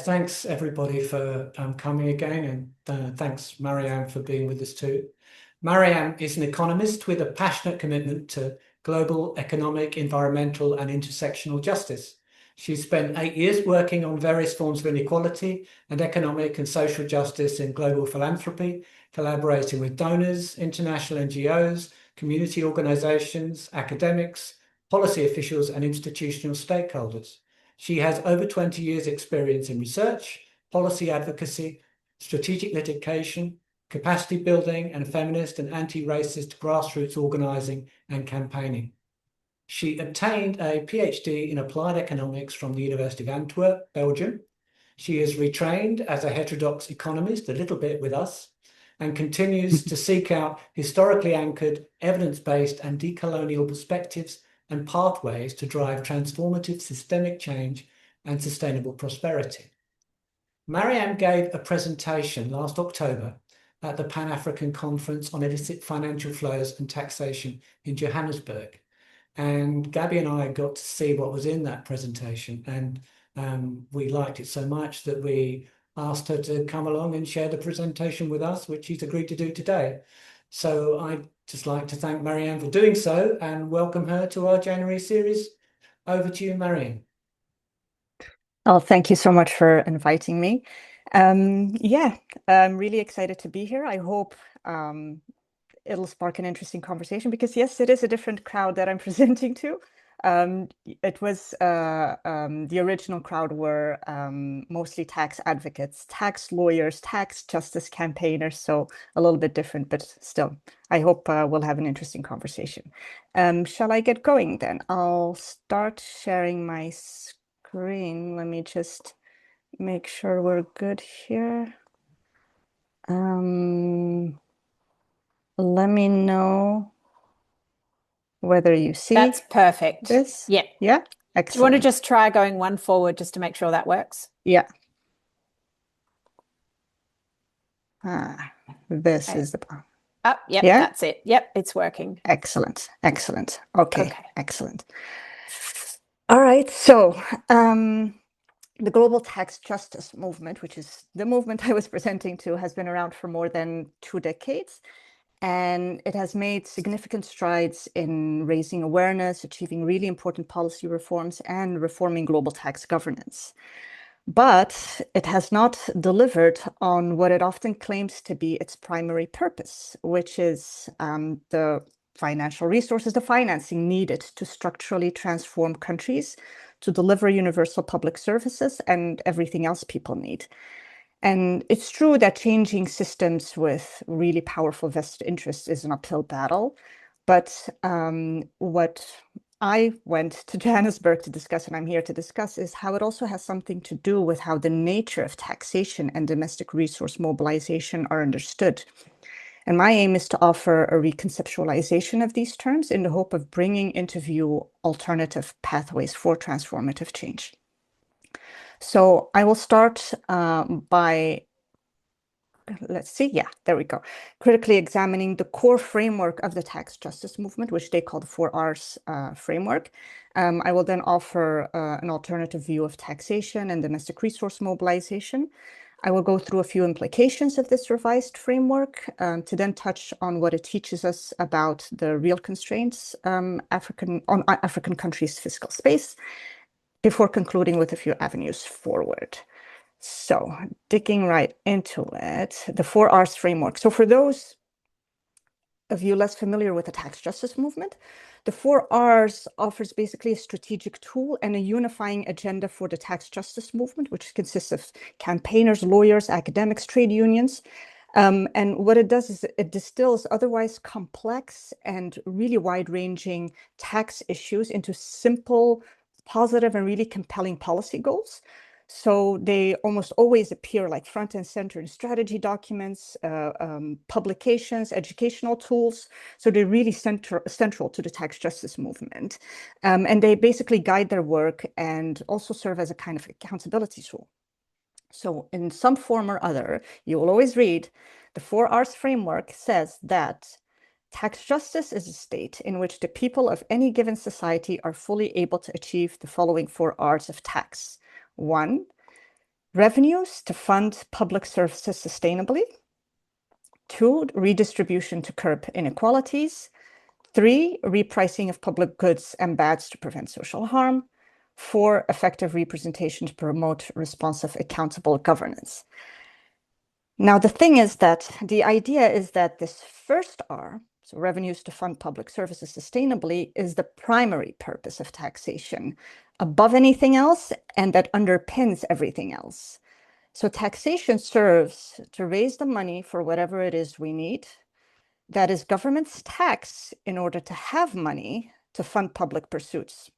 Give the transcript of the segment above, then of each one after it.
thanks everybody for coming again, and thanks Maryam for being with us too. Maryam is an economist with a passionate commitment to global economic, environmental, and intersectional justice. She's spent 8 years working on various forms of inequality and economic and social justice in global philanthropy, collaborating with donors, international NGOs, community organizations, academics, policy officials, and institutional stakeholders. She has over 20 years' experience in research, policy advocacy, strategic litigation, capacity building, and feminist and anti-racist grassroots organizing and campaigning. She obtained a PhD in applied economics from the University of Antwerp, Belgium. She is retrained as a heterodox economist, a little bit with us, and continues to seek out historically anchored, evidence-based, and decolonial perspectives and pathways to drive transformative systemic change and sustainable prosperity. Maryam gave a presentation last October at the Pan-African Conference on Illicit Financial Flows and Taxation in Johannesburg. And Gabby and I got to see what was in that presentation, and we liked it so much that we asked her to come along and share the presentation with us, which she's agreed to do today. So I'd just like to thank Maryam for doing so and welcome her to our January series. Over to you, Maryam. Oh, thank you so much for inviting me. Yeah, I'm really excited to be here. I hope it'll spark an interesting conversation because, yes, it is a different crowd that I'm presenting to. It was the original crowd were mostly tax advocates, tax lawyers, tax justice campaigners, so a little bit different, but still, I hope we'll have an interesting conversation. Shall I get going then? I'll start sharing my screen. Let me just make sure we're good here. Let me know whether you see That's perfect. This. Yeah. Yeah. Excellent. Do you want to just try going one forward just to make sure that works? Yeah. This Okay. is the Yep, yeah? That's it. Yep, it's working. Excellent. Excellent. Okay. Okay. Excellent. All right. So the global tax justice movement, which is the movement I was presenting to, has been around for more than 2 decades. And it has made significant strides in raising awareness, achieving really important policy reforms, and reforming global tax governance. But it has not delivered on what it often claims to be its primary purpose, which is the financial resources, the financing needed to structurally transform countries, to deliver universal public services and everything else people need. And it's true that changing systems with really powerful vested interests is an uphill battle. But what I went to Johannesburg to discuss, and I'm here to discuss, is how it also has something to do with how the nature of taxation and domestic resource mobilization are understood. And my aim is to offer a reconceptualization of these terms in the hope of bringing into view alternative pathways for transformative change. So I will start by, let's see, yeah, there we go. Critically examining the core framework of the tax justice movement, which they call the 4Rs framework. I will then offer an alternative view of taxation and domestic resource mobilization. I will go through a few implications of this revised framework to then touch on what it teaches us about the real constraints on African countries' fiscal space, before concluding with a few avenues forward. So digging right into it, the 4Rs framework. So for those of you less familiar with the tax justice movement, the 4Rs offers basically a strategic tool and a unifying agenda for the tax justice movement, which consists of campaigners, lawyers, academics, trade unions. And what it does is it distills otherwise complex and really wide-ranging tax issues into simple, positive, and really compelling policy goals. So they almost always appear like front and center in strategy documents, publications, educational tools. So they're really central to the tax justice movement. And they basically guide their work and also serve as a kind of accountability tool. So in some form or other, you will always read the 4Rs framework says that tax justice is a state in which the people of any given society are fully able to achieve the following 4Rs of tax. 1, revenues to fund public services sustainably. 2, redistribution to curb inequalities. 3, repricing of public goods and bads to prevent social harm. 4, effective representation to promote responsive, accountable governance. Now, the thing is that the idea is that this first R, so revenues to fund public services sustainably, is the primary purpose of taxation above anything else, and that underpins everything else. So taxation serves to raise the money for whatever it is we need. That is, governments tax in order to have money to fund public pursuits.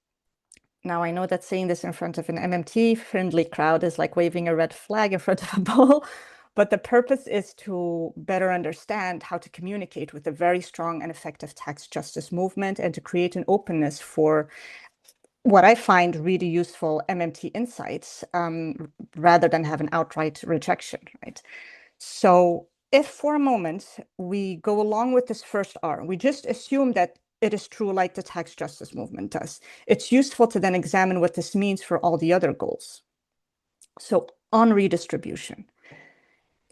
Now, I know that saying this in front of an MMT-friendly crowd is like waving a red flag in front of a bull, but the purpose is to better understand how to communicate with a very strong and effective tax justice movement and to create an openness for what I find really useful MMT insights rather than have an outright rejection, right? So if for a moment we go along with this first R, we just assume that it is true like the tax justice movement does, it's useful to then examine what this means for all the other goals. So on redistribution,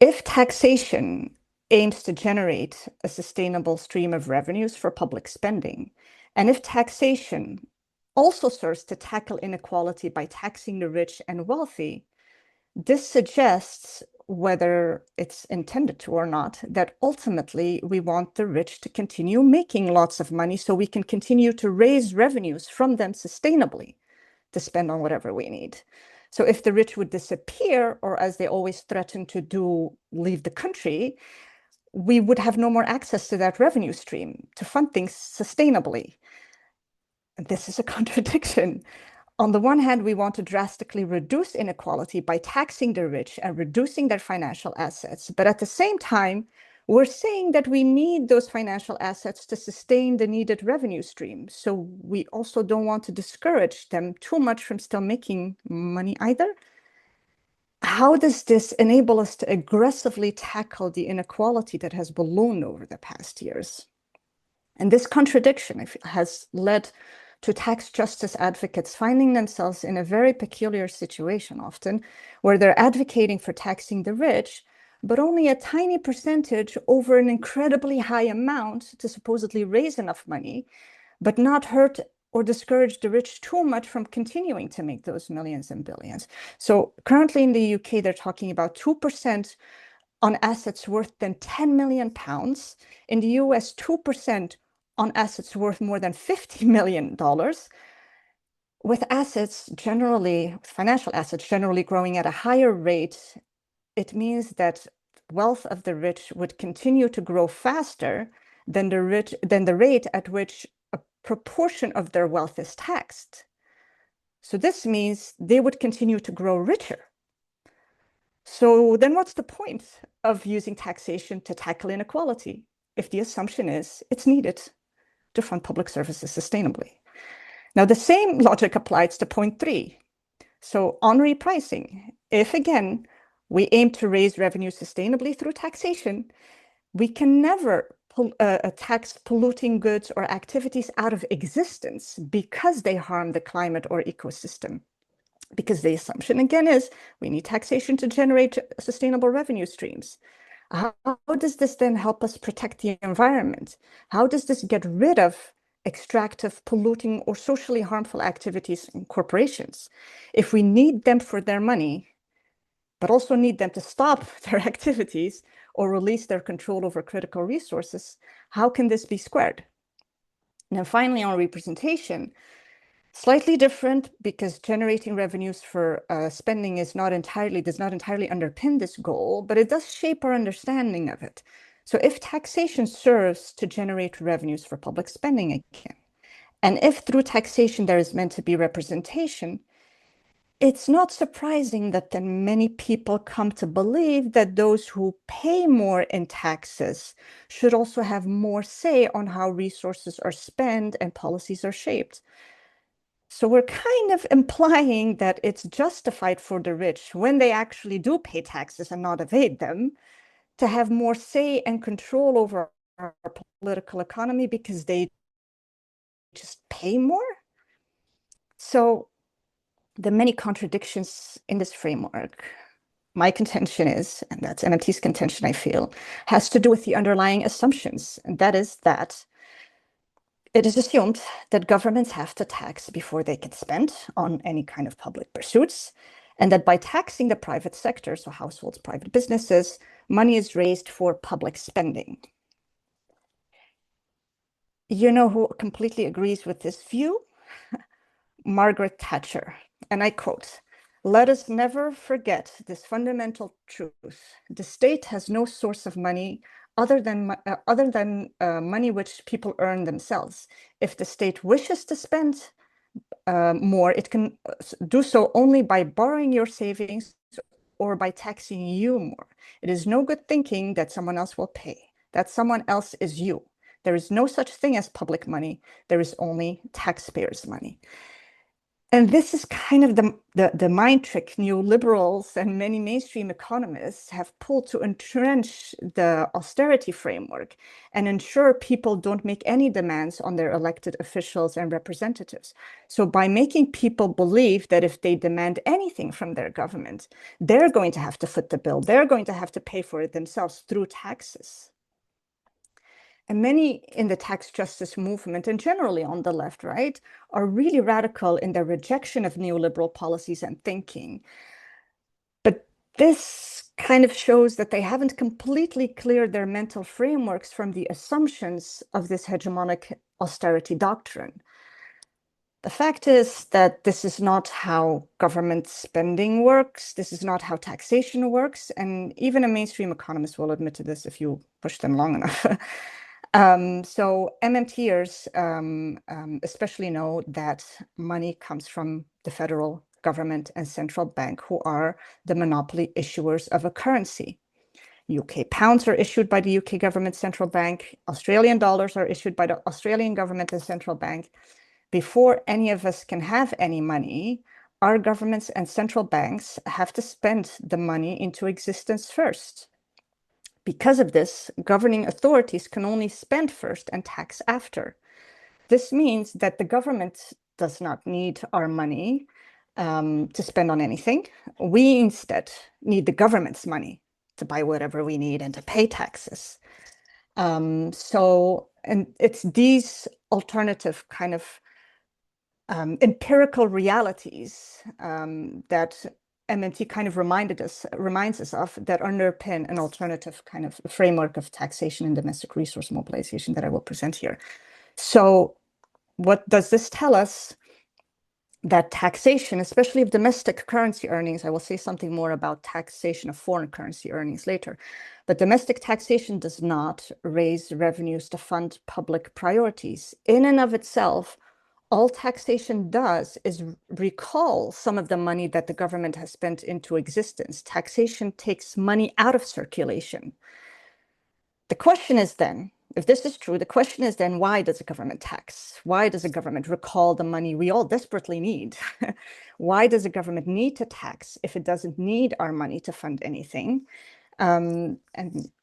if taxation aims to generate a sustainable stream of revenues for public spending, and if taxation also serves to tackle inequality by taxing the rich and wealthy, this suggests, whether it's intended to or not, that ultimately we want the rich to continue making lots of money so we can continue to raise revenues from them sustainably to spend on whatever we need. So if the rich would disappear, or as they always threaten to do, leave the country, we would have no more access to that revenue stream to fund things sustainably. This is a contradiction. On the one hand, we want to drastically reduce inequality by taxing the rich and reducing their financial assets. But at the same time, we're saying that we need those financial assets to sustain the needed revenue stream. So we also don't want to discourage them too much from still making money either. How does this enable us to aggressively tackle the inequality that has ballooned over the past years? And this contradiction has led to tax justice advocates finding themselves in a very peculiar situation often, where they're advocating for taxing the rich, but only a tiny percentage over an incredibly high amount to supposedly raise enough money, but not hurt or discourage the rich too much from continuing to make those millions and billions. So currently in the UK, they're talking about 2% on assets worth than 10 million pounds. In the US, 2% on assets worth more than $50 million, with assets generally, financial assets generally growing at a higher rate. It means that wealth of the rich would continue to grow faster than the rate at which a proportion of their wealth is taxed. So this means they would continue to grow richer. So then what's the point of using taxation to tackle inequality if the assumption is it's needed to fund public services sustainably? Now, the same logic applies to point 3. So on repricing, if again, we aim to raise revenue sustainably through taxation, we can never tax polluting goods or activities out of existence because they harm the climate or ecosystem. Because the assumption again is we need taxation to generate sustainable revenue streams. How does this then help us protect the environment? How does this get rid of extractive, polluting, or socially harmful activities in corporations? If we need them for their money, but also need them to stop their activities or release their control over critical resources, how can this be squared? And then finally, on representation, slightly different because generating revenues for spending does not entirely underpin this goal, but it does shape our understanding of it. So if taxation serves to generate revenues for public spending again, and if through taxation there is meant to be representation, it's not surprising that then many people come to believe that those who pay more in taxes should also have more say on how resources are spent and policies are shaped. So we're kind of implying that it's justified for the rich, when they actually do pay taxes and not evade them, to have more say and control over our political economy because they just pay more. So the many contradictions in this framework my contention is, and that's MMT's contention, I feel, has to do with the underlying assumptions. And that is that it is assumed that governments have to tax before they can spend on any kind of public pursuits, and that by taxing the private sector, so households, private businesses, money is raised for public spending. You know who completely agrees with this view? Margaret Thatcher. And I quote, "Let us never forget this fundamental truth. The state has no source of money other than money which people earn themselves. If the state wishes to spend more, it can do so only by borrowing your savings or by taxing you more. It is no good thinking that someone else will pay. That someone else is you. There is no such thing as public money. There is only taxpayers' money." And this is kind of the mind trick neoliberals and many mainstream economists have pulled to entrench the austerity framework and ensure people don't make any demands on their elected officials and representatives. So by making people believe that if they demand anything from their government, they're going to have to foot the bill. They're going to have to pay for it themselves through taxes. And many in the tax justice movement, and generally on the left, right, are really radical in their rejection of neoliberal policies and thinking. But this kind of shows that they haven't completely cleared their mental frameworks from the assumptions of this hegemonic austerity doctrine. The fact is that this is not how government spending works. This is not how taxation works. And even a mainstream economist will admit to this if you push them long enough. So MMTers especially know that money comes from the federal government and central bank, who are the monopoly issuers of a currency. UK pounds are issued by the UK government central bank. Australian dollars are issued by the Australian government and central bank. Before any of us can have any money, our governments and central banks have to spend the money into existence first. Because of this, governing authorities can only spend first and tax after. This means that the government does not need our money to spend on anything. We instead need the government's money to buy whatever we need and to pay taxes. And it's these alternative kind of empirical realities that MMT kind of reminds us of, that underpin an alternative kind of framework of taxation and domestic resource mobilization that I will present here. So what does this tell us? That taxation, especially of domestic currency earnings, I will say something more about taxation of foreign currency earnings later, but domestic taxation does not raise revenues to fund public priorities. In and of itself, all taxation does is recall some of the money that the government has spent into existence. Taxation takes money out of circulation. The question is then, if this is true, the question is then, why does a government tax? Why does a government recall the money we all desperately need? Why does a government need to tax if it doesn't need our money to fund anything? And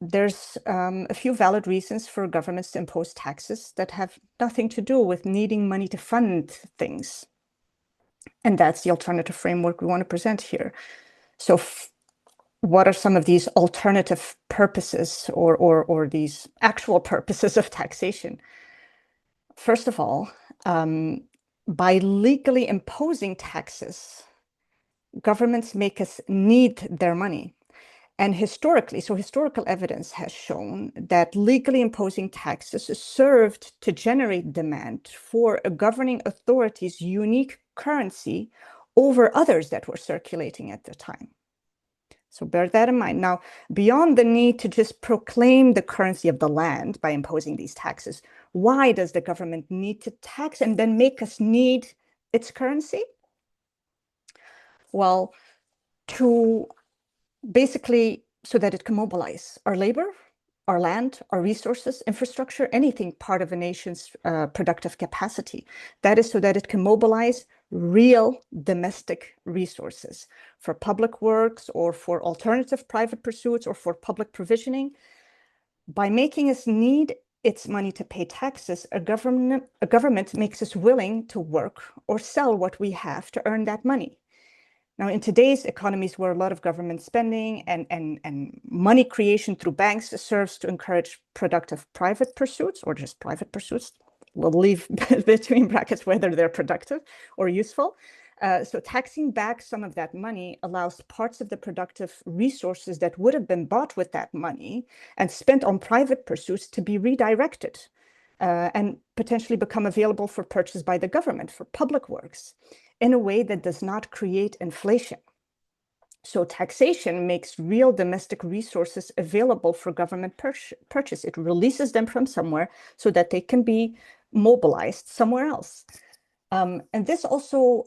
there's a few valid reasons for governments to impose taxes that have nothing to do with needing money to fund things. And that's the alternative framework we want to present here. So what are some of these alternative purposes or these actual purposes of taxation? First of all, by legally imposing taxes, governments make us need their money. And historically, so historical evidence has shown that legally imposing taxes served to generate demand for a governing authority's unique currency over others that were circulating at the time. So bear that in mind. Now, beyond the need to just proclaim the currency of the land by imposing these taxes, why does the government need to tax and then make us need its currency? Well, to basically so that it can mobilize our labor, our land, our resources, infrastructure, anything part of a nation's productive capacity. That is so that it can mobilize real domestic resources for public works or for alternative private pursuits or for public provisioning. By making us need its money to pay taxes, a government makes us willing to work or sell what we have to earn that money. Now, in today's economies where a lot of government spending and money creation through banks serves to encourage productive private pursuits or just private pursuits, we'll leave between brackets whether they're productive or useful. So taxing back some of that money allows parts of the productive resources that would have been bought with that money and spent on private pursuits to be redirected and potentially become available for purchase by the government for public works in a way that does not create inflation. So taxation makes real domestic resources available for government purchase. It releases them from somewhere so that they can be mobilized somewhere else. And this also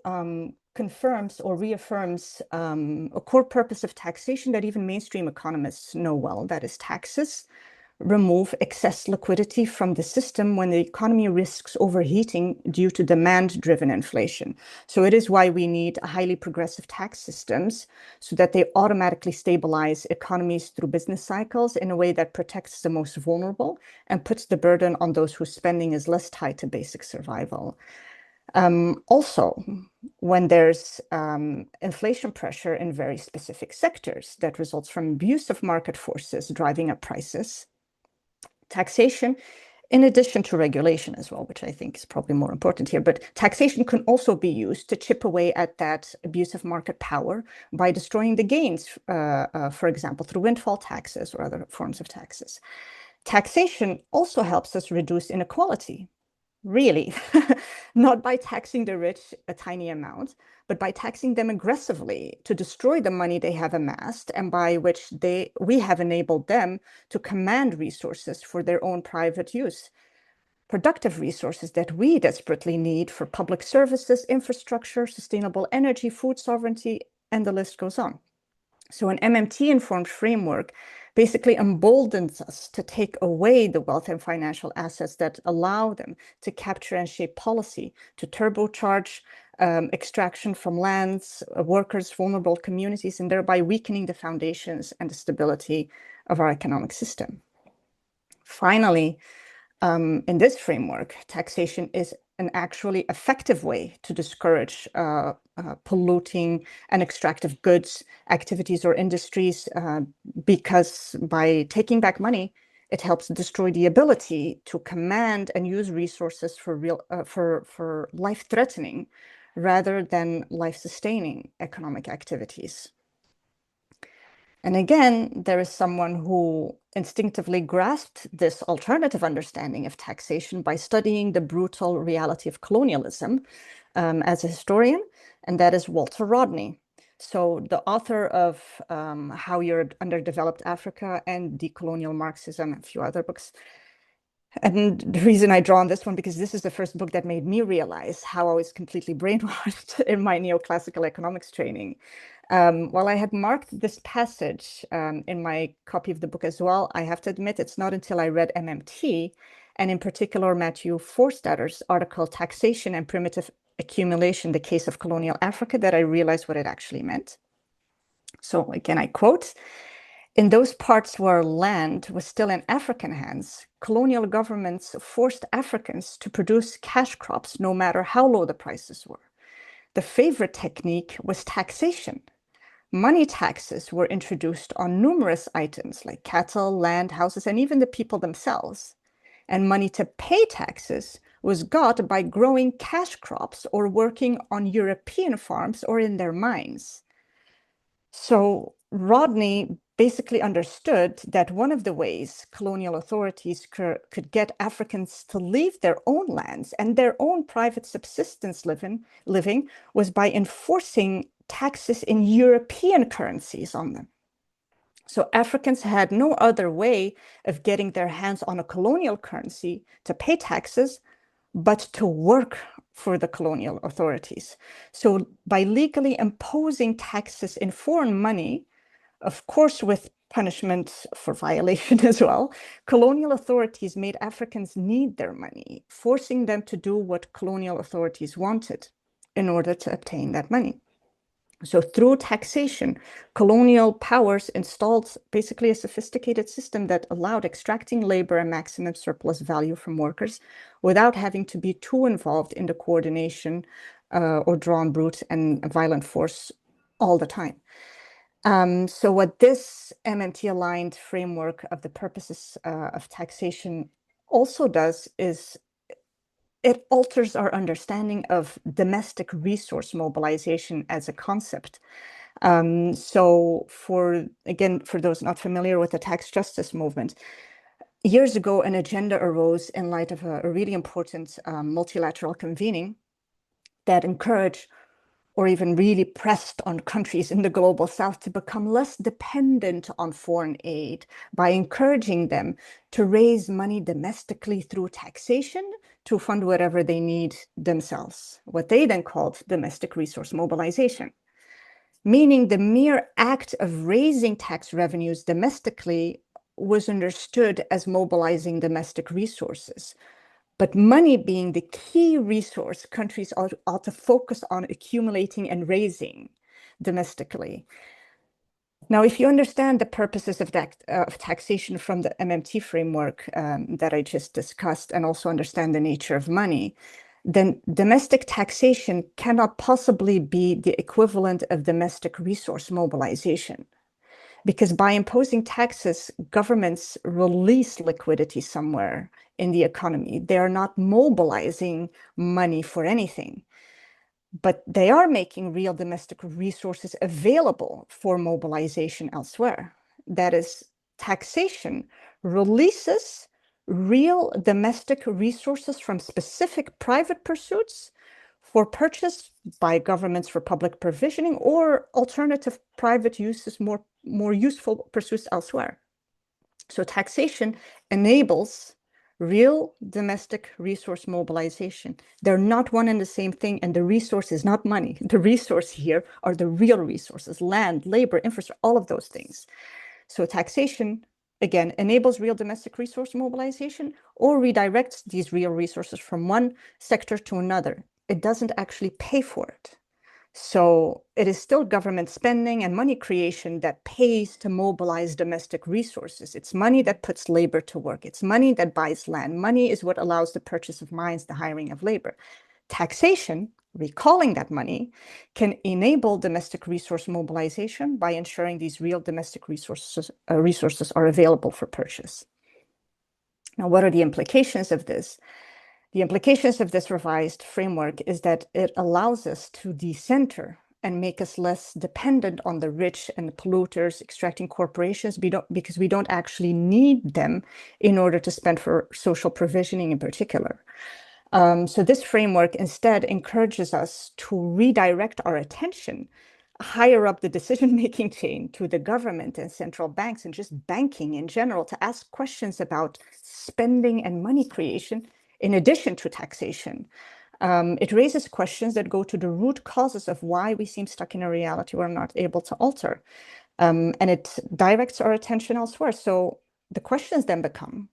confirms or reaffirms a core purpose of taxation that even mainstream economists know well, that is taxes remove excess liquidity from the system when the economy risks overheating due to demand-driven inflation. So it is why we need highly progressive tax systems so that they automatically stabilize economies through business cycles in a way that protects the most vulnerable and puts the burden on those whose spending is less tied to basic survival. Also, when there's inflation pressure in very specific sectors that results from abuse of market forces driving up prices, taxation, in addition to regulation as well, which I think is probably more important here, but taxation can also be used to chip away at that abuse of market power by destroying the gains, for example, through windfall taxes or other forms of taxes. Taxation also helps us reduce inequality. Really, not by taxing the rich a tiny amount, but by taxing them aggressively to destroy the money they have amassed and by which we have enabled them to command resources for their own private use. Productive resources that we desperately need for public services, infrastructure, sustainable energy, food sovereignty, and the list goes on. So an MMT-informed framework basically emboldens us to take away the wealth and financial assets that allow them to capture and shape policy, to turbocharge extraction from lands, workers, vulnerable communities, and thereby weakening the foundations and the stability of our economic system. Finally, in this framework, taxation is an actually effective way to discourage polluting and extractive goods, activities, or industries, because by taking back money, it helps destroy the ability to command and use resources for life-threatening rather than life-sustaining economic activities. And again, there is someone who instinctively grasped this alternative understanding of taxation by studying the brutal reality of colonialism as a historian, and that is Walter Rodney. So the author of How Europe Underdeveloped Africa and Decolonial Marxism, and a few other books. And the reason I draw on this one, because this is the first book that made me realize how I was completely brainwashed in my neoclassical economics training. While I had marked this passage in my copy of the book as well, I have to admit it's not until I read MMT, and in particular Matthew Forstetter's article, Taxation and Primitive Accumulation, the Case of Colonial Africa, that I realized what it actually meant. So again, I quote, "In those parts where land was still in African hands, colonial governments forced Africans to produce cash crops no matter how low the prices were. The favorite technique was taxation. Money taxes were introduced on numerous items like cattle, land, houses, and even the people themselves. And money to pay taxes was got by growing cash crops or working on European farms or in their mines." So Rodney basically understood that one of the ways colonial authorities could get Africans to leave their own lands and their own private subsistence living was by enforcing taxes in European currencies on them. So Africans had no other way of getting their hands on a colonial currency to pay taxes, but to work for the colonial authorities. So by legally imposing taxes in foreign money, of course with punishment for violation as well, colonial authorities made Africans need their money, forcing them to do what colonial authorities wanted in order to obtain that money. So through taxation, colonial powers installed basically a sophisticated system that allowed extracting labor and maximum surplus value from workers without having to be too involved in the coordination or drawn brute and violent force all the time. So what this MMT-aligned framework of the purposes of taxation also does is it alters our understanding of domestic resource mobilization as a concept. So for those not familiar with the tax justice movement, years ago, an agenda arose in light of a really important multilateral convening that encouraged or even really pressed on countries in the global south to become less dependent on foreign aid by encouraging them to raise money domestically through taxation to fund whatever they need themselves, what they then called domestic resource mobilization. Meaning the mere act of raising tax revenues domestically was understood as mobilizing domestic resources. But money being the key resource countries ought to focus on accumulating and raising domestically. Now, if you understand the purposes of taxation from the MMT framework that I just discussed, and also understand the nature of money, then domestic taxation cannot possibly be the equivalent of domestic resource mobilization. Because by imposing taxes, governments release liquidity somewhere in the economy. They are not mobilizing money for anything, but they are making real domestic resources available for mobilization elsewhere. That is, taxation releases real domestic resources from specific private pursuits for purchase by governments for public provisioning or alternative private uses, more useful pursuits elsewhere. So taxation enables real domestic resource mobilization. They're not one and the same thing, and the resource is not money. The resource here are the real resources, land, labor, infrastructure, all of those things. So taxation, again, enables real domestic resource mobilization or redirects these real resources from one sector to another. It doesn't actually pay for it. So it is still government spending and money creation that pays to mobilize domestic resources. It's money that puts labor to work. It's money that buys land. Money is what allows the purchase of mines, the hiring of labor. Taxation, recalling that money, can enable domestic resource mobilization by ensuring these real domestic resources are available for purchase. Now, what are the implications of this? The implications of this revised framework is that it allows us to decenter and make us less dependent on the rich and the polluters, extracting corporations, because we don't actually need them in order to spend for social provisioning in particular. So this framework instead encourages us to redirect our attention higher up the decision-making chain to the government and central banks and just banking in general to ask questions about spending and money creation in addition to taxation. It raises questions that go to the root causes of why we seem stuck in a reality we're not able to alter. And it directs our attention elsewhere. So the questions then become,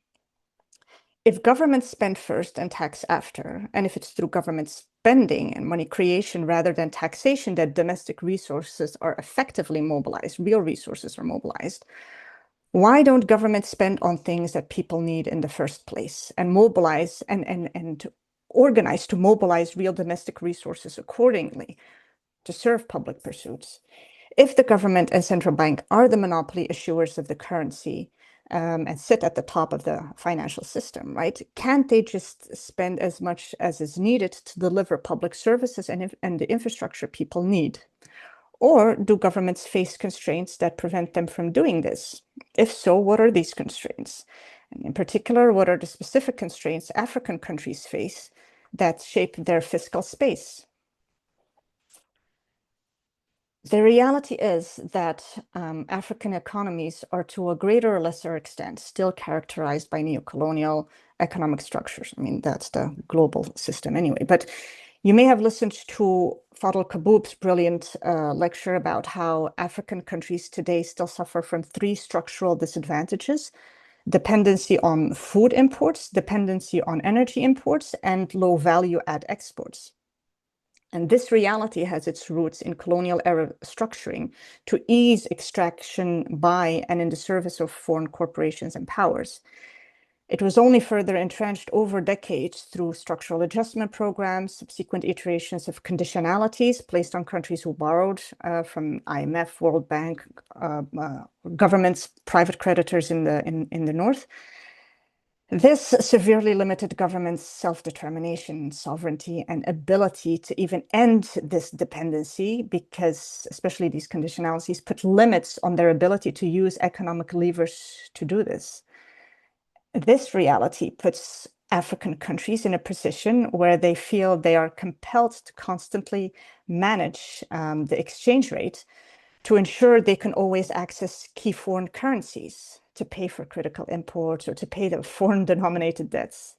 if governments spend first and tax after, and if it's through government spending and money creation rather than taxation that domestic resources are effectively mobilized, real resources are mobilized, why don't governments spend on things that people need in the first place and mobilize and organize to mobilize real domestic resources accordingly to serve public pursuits? If the government and central bank are the monopoly issuers of the currency and sit at the top of the financial system, right? Can't they just spend as much as is needed to deliver public services and the infrastructure people need? Or do governments face constraints that prevent them from doing this? If so, what are these constraints? And in particular, what are the specific constraints African countries face that shape their fiscal space? The reality is that African economies are to a greater or lesser extent still characterized by neocolonial economic structures. I mean, that's the global system anyway. But you may have listened to Fadl Kaboub's brilliant lecture about how African countries today still suffer from 3 structural disadvantages: dependency on food imports, dependency on energy imports, and low value add exports. And this reality has its roots in colonial era structuring to ease extraction by and in the service of foreign corporations and powers. It was only further entrenched over decades through structural adjustment programs, subsequent iterations of conditionalities placed on countries who borrowed from IMF, World Bank, governments, private creditors in the north. This severely limited governments' self-determination, sovereignty, and ability to even end this dependency, because especially these conditionalities put limits on their ability to use economic levers to do this. This reality puts African countries in a position where they feel they are compelled to constantly manage the exchange rate to ensure they can always access key foreign currencies to pay for critical imports or to pay the foreign denominated debts.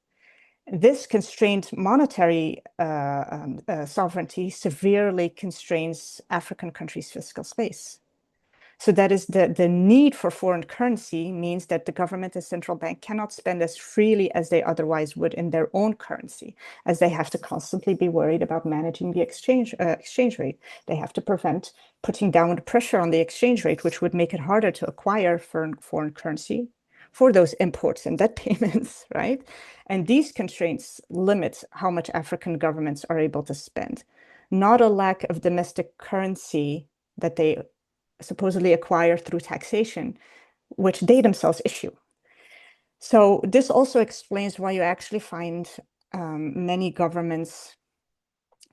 This constrained monetary sovereignty severely constrains African countries' fiscal space. So that is the need for foreign currency means that the government and central bank cannot spend as freely as they otherwise would in their own currency, as they have to constantly be worried about managing the exchange rate. They have to prevent putting downward pressure on the exchange rate, which would make it harder to acquire foreign currency for those imports and debt payments, right? And these constraints limit how much African governments are able to spend, not a lack of domestic currency that they supposedly acquire through taxation, which they themselves issue. So this also explains why you actually find many governments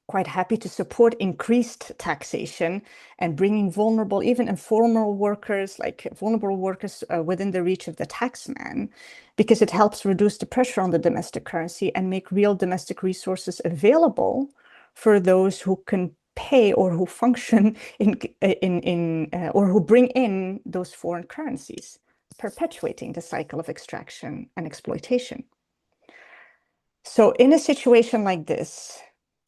quite happy to support increased taxation and bringing vulnerable, even informal workers, like vulnerable workers within the reach of the taxman, because it helps reduce the pressure on the domestic currency and make real domestic resources available for those who can pay or who function or who bring in those foreign currencies, perpetuating the cycle of extraction and exploitation. So in a situation like this,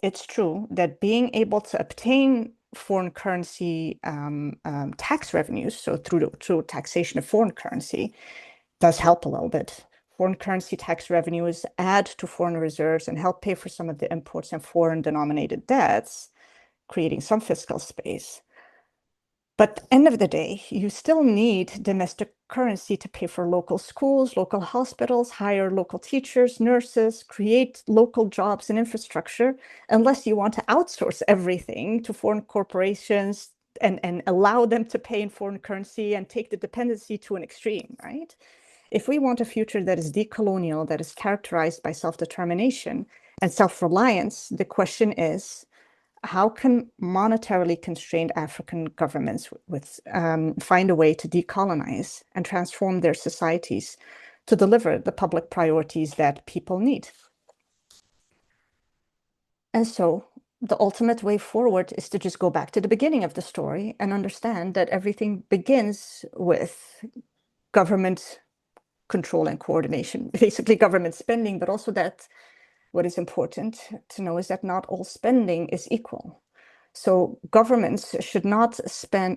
it's true that being able to obtain foreign currency tax revenues, so through taxation of foreign currency, does help a little bit. Foreign currency tax revenues add to foreign reserves and help pay for some of the imports and foreign denominated debts, creating some fiscal space. But at the end of the day, you still need domestic currency to pay for local schools, local hospitals, hire local teachers, nurses, create local jobs and infrastructure, unless you want to outsource everything to foreign corporations and allow them to pay in foreign currency and take the dependency to an extreme, right? If we want a future that is decolonial, that is characterized by self-determination and self-reliance, the question is, how can monetarily constrained African governments find a way to decolonize and transform their societies to deliver the public priorities that people need? And so the ultimate way forward is to just go back to the beginning of the story and understand that everything begins with government control and coordination, basically government spending, but also that what is important to know is that not all spending is equal. So governments should not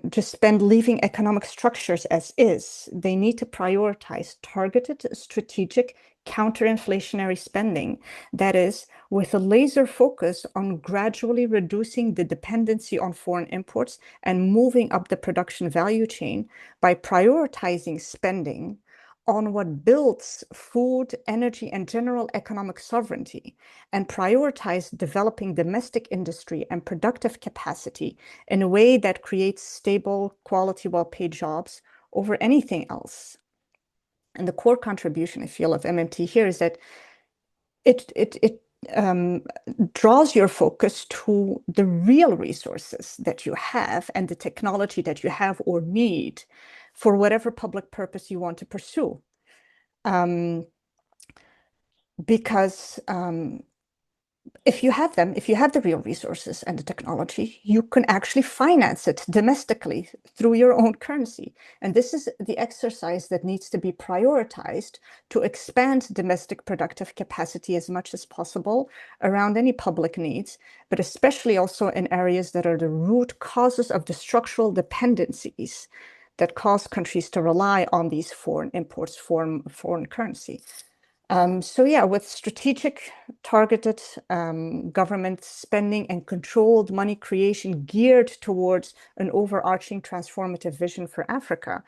just spend leaving economic structures as is. They need to prioritize targeted, strategic, counter-inflationary spending, that is, with a laser focus on gradually reducing the dependency on foreign imports and moving up the production value chain by prioritizing spending on what builds food, energy, and general economic sovereignty, and prioritize developing domestic industry and productive capacity in a way that creates stable, quality, well-paid jobs over anything else. And the core contribution, I feel, of MMT here is that it draws your focus to the real resources that you have and the technology that you have or need for whatever public purpose you want to pursue. Because if you have them, if you have the real resources and the technology, you can actually finance it domestically through your own currency. And this is the exercise that needs to be prioritized to expand domestic productive capacity as much as possible around any public needs, but especially also in areas that are the root causes of the structural dependencies that cause countries to rely on these foreign imports, foreign currency. So yeah, with strategic, targeted government spending and controlled money creation geared towards an overarching transformative vision for Africa,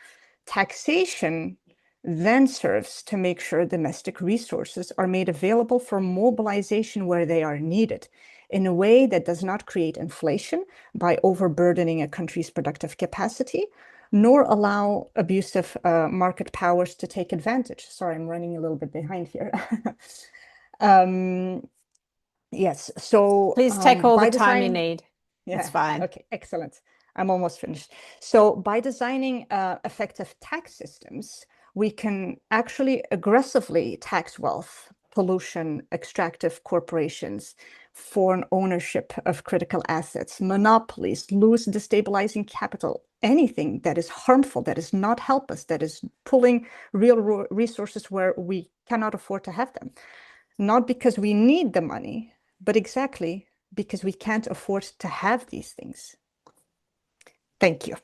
taxation then serves to make sure domestic resources are made available for mobilization where they are needed, in a way that does not create inflation by overburdening a country's productive capacity, nor allow abusive market powers to take advantage. Sorry, I'm running a little bit behind here. Yes, so Please take all by the time you design, need. yeah, It's fine. okay, excellent. I'm almost finished. So by designing effective tax systems, we can actually aggressively tax wealth, pollution, extractive corporations, foreign ownership of critical assets, monopolies, loose destabilizing capital, anything that is harmful, that is not help us, that is pulling real resources where we cannot afford to have them. Not because we need the money, but exactly because we can't afford to have these things. Thank you.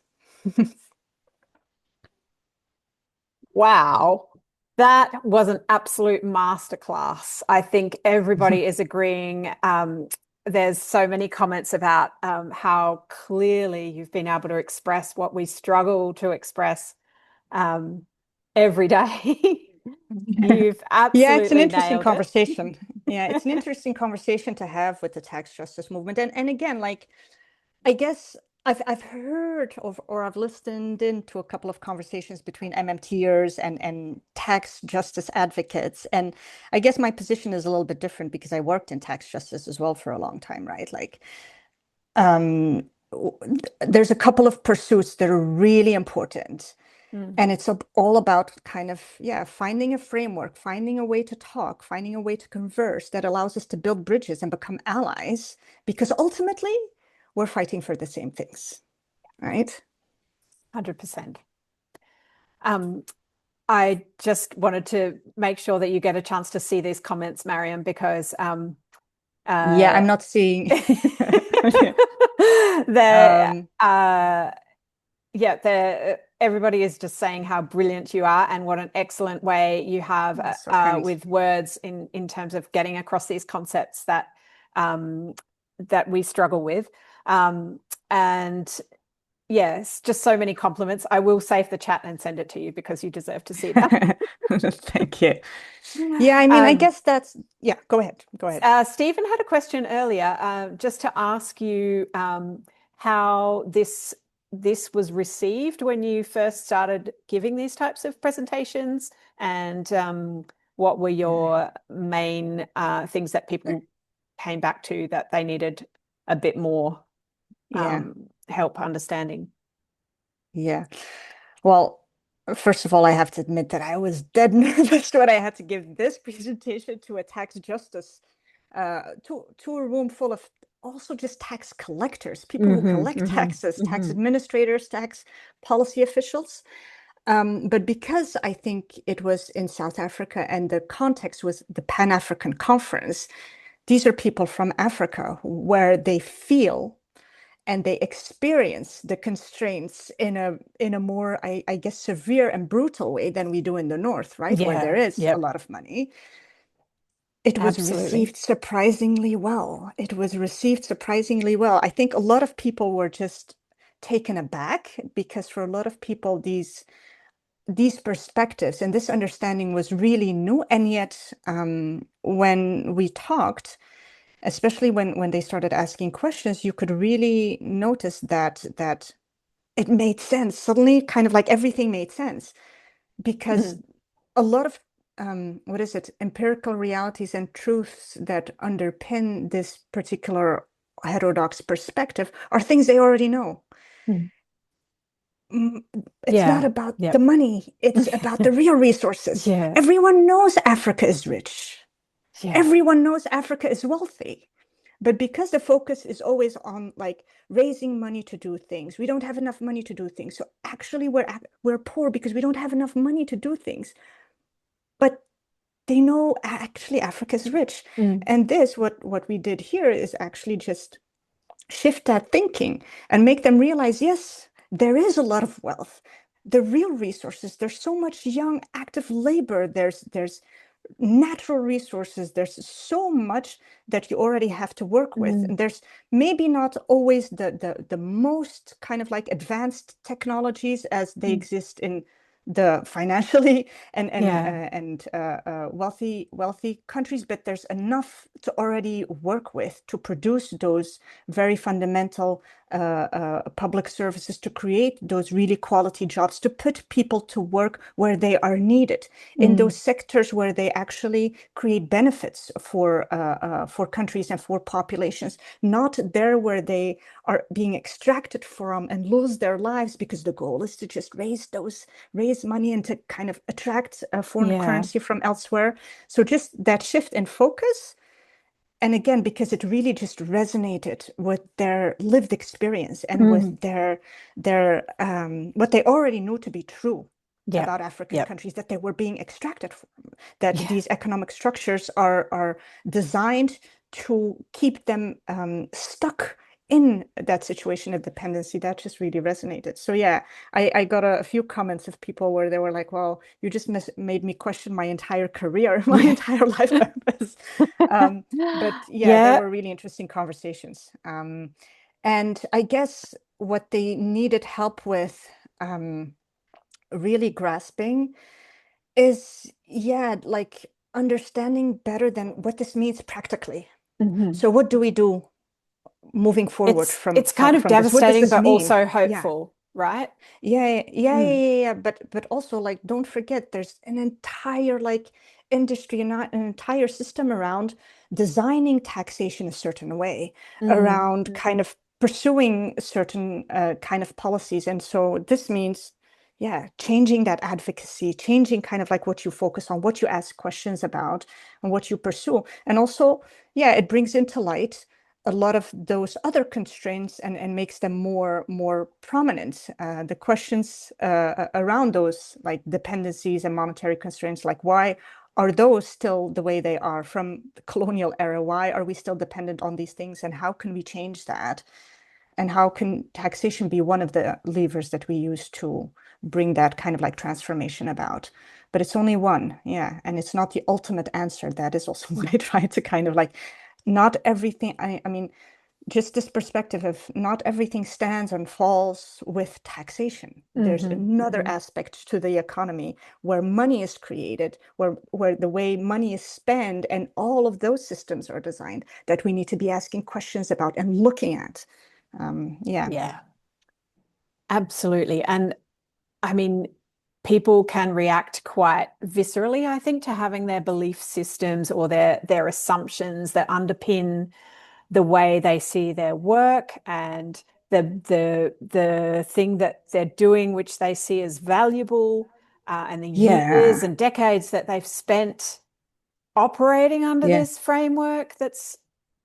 Wow. That was an absolute masterclass. I think everybody is agreeing. There's so many comments about how clearly you've been able to express what we struggle to express every day. You've absolutely Yeah, it's an interesting nailed it. conversation. Yeah, it's an interesting conversation to have with the tax justice movement. And again, like, I guess I've heard of, or I've listened into a couple of conversations between MMTers and tax justice advocates. And I guess my position is a little bit different because I worked in tax justice as well for a long time, right? Like, there's a couple of pursuits that are really important. And it's all about kind of, yeah, finding a framework, finding a way to talk, finding a way to converse that allows us to build bridges and become allies, because ultimately we're fighting for the same things, right? 100%. I just wanted to make sure that you get a chance to see these comments, Maryam, because yeah, I'm not seeing. Everybody is just saying how brilliant you are and what an excellent way you have with words in terms of getting across these concepts that that we struggle with. And yes, just so many compliments. I will save the chat and send it to you because you deserve to see that. Thank you. Yeah, I mean, I guess that's, yeah, go ahead. Go ahead. Stephen had a question earlier just to ask you how this was received when you first started giving these types of presentations, and what were your main things that people came back to that they needed a bit more help understanding? Yeah. Well, first of all, I have to admit that I was dead nervous when I had to give this presentation to a tax justice, to a room full of also just tax collectors, people who collect taxes, tax administrators, tax policy officials. But because I think it was in South Africa and the context was the Pan-African Conference, these are people from Africa where they feel and they experience the constraints in a more, I guess, severe and brutal way than we do in the North, right? Where there is a lot of money. It was received surprisingly well. It was received surprisingly well. I think a lot of people were just taken aback because for a lot of people, these perspectives and this understanding was really new. And yet, when we talked, especially when they started asking questions, you could really notice that it made sense. Suddenly, kind of like everything made sense, because a lot of empirical realities and truths that underpin this particular heterodox perspective are things they already know. It's not about the money. It's about the real resources. Everyone knows Africa is rich. Everyone knows Africa is wealthy. But because the focus is always on like raising money to do things, we don't have enough money to do things. So actually we're poor because we don't have enough money to do things. But they know actually Africa is rich. And this, what we did here is actually just shift that thinking and make them realize, yes, there is a lot of wealth. The real resources, there's so much young active labor, there's natural resources, there's so much that you already have to work with. And there's maybe not always the most kind of like advanced technologies as they exist in the financially and Yeah. wealthy countries, but there's enough to already work with to produce those very fundamental public services, to create those really quality jobs, to put people to work where they are needed, in those sectors where they actually create benefits for countries and for populations, not there where they are being extracted from and lose their lives, because the goal is to just raise money and to kind of attract foreign currency from elsewhere. So just that shift in focus. And again, because it really just resonated with their lived experience and with their what they already knew to be true about African countries, that they were being extracted from, that these economic structures are designed to keep them stuck in that situation of dependency. That just really resonated. So yeah, I got a few comments of people where they were like, well, you just made me question my entire career, my entire life purpose. But yeah, there were really interesting conversations. And I guess what they needed help with really grasping is, like understanding better than what this means practically. So what do we do moving forward from it's kind of this? What does devastating, this but mean? also hopeful, right? Yeah. But also, like, don't forget, there's an entire like industry and an entire system around designing taxation a certain way, around kind of pursuing certain kind of policies. And so this means, changing that advocacy, changing kind of like what you focus on, what you ask questions about, and what you pursue. And also, it brings into light a lot of those other constraints and makes them more prominent. The questions around those like dependencies and monetary constraints, like why are those still the way they are from the colonial era? Why are we still dependent on these things? And how can we change that? And how can taxation be one of the levers that we use to bring that kind of like transformation about? But it's only one, and it's not the ultimate answer. That is also what I try to kind of like, not everything, I mean, just this perspective of not everything stands and falls with taxation. There's another aspect to the economy where money is created, where the way money is spent, and all of those systems are designed, that we need to be asking questions about and looking at. Yeah, absolutely. And I mean, people can react quite viscerally, I think, to having their belief systems or their assumptions that underpin the way they see their work and the thing that they're doing, which they see as valuable, and the years and decades that they've spent operating under this framework. So